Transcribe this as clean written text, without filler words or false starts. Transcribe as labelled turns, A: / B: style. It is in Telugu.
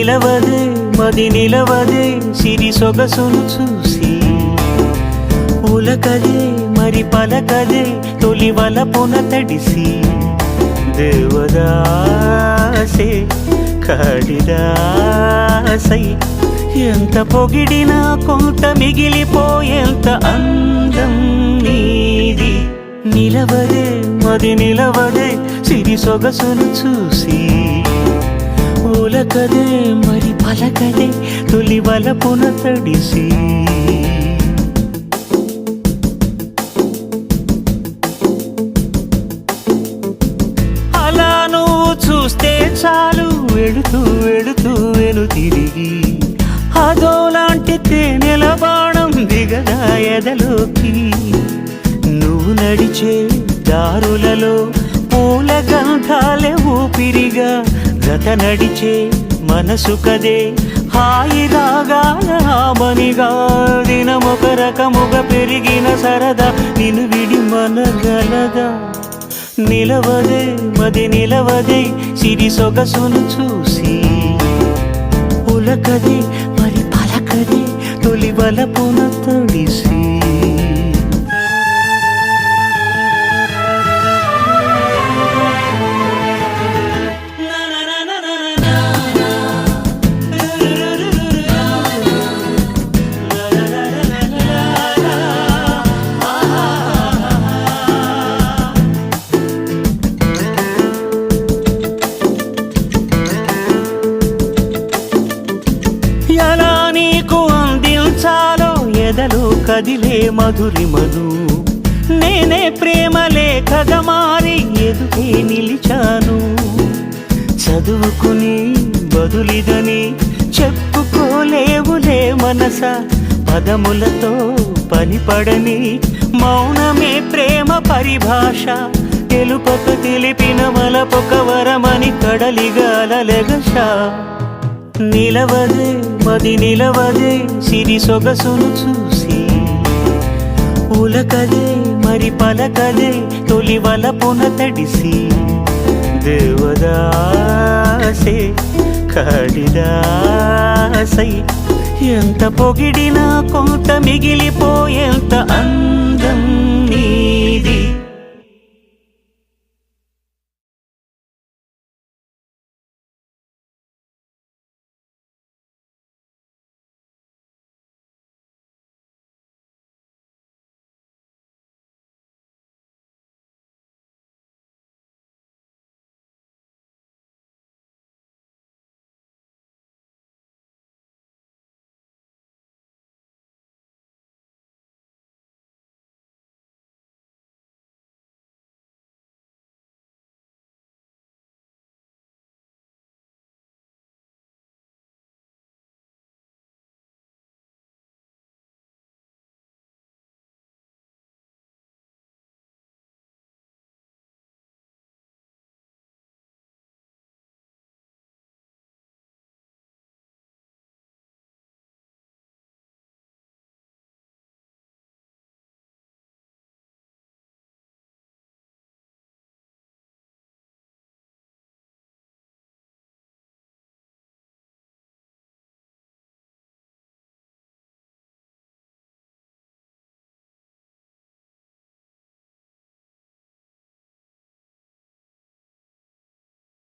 A: నిలవదే మది నిలవదే సిరి సొగసును చూసి ఉలకదే మరి పలకదే తొలి వలపున తడిసి దేవదాసే కాళిదాసై ఎంత పొగిడినా కొంత మిగిలిపోయేంత అందం నీది నిలవదే మది నిలవదే సిరి సొగసును చూసి ఉలకదే మరి పలకదే తొలి వలపున తడిసి అలా నువ్వు చూస్తే చాలు వెళుతూ వెళుతూ వెను తిరిగి అదోలాంటి తేనెల బాణం దిగదా ఎదలోకి నువ్వు నడిచే దారులలో పూల గంధాలే ఊపిరిగా జత నడిచే మనసు కదే హాయి రాగాల ఆమనిగా దినమొక రకముగా పెరిగిన సరదా నిన్ను విడి మనగలదా నిలవదే మది నిలవదే సిరి సొగసును చూసి ఉలకదే మరి పలకదే తొలి వలపున తడిసి ఎలా నీకు అందించాలో ఎదలో కదిలే మధురిమను నేనే ప్రేమ లేఖగా మారి ఎదుటే నిలిచాను చదువుకుని బదులిదని చెప్పుకోలేవులే మనస పదములతో పనిపడని మౌనమే ప్రేమ పరిభాష తెలుపక తెలిపిన మలపొక వరమని కడలిగాలెగష నిలవదే మది నిలవదే సిరి సొగసును చూసి ఉలకదే మరి పలకదే తొలి వలపున తడిసి దేవదాసే కాళిదాసై ఎంత పొగిడినా కొంత మిగిలిపోయేంత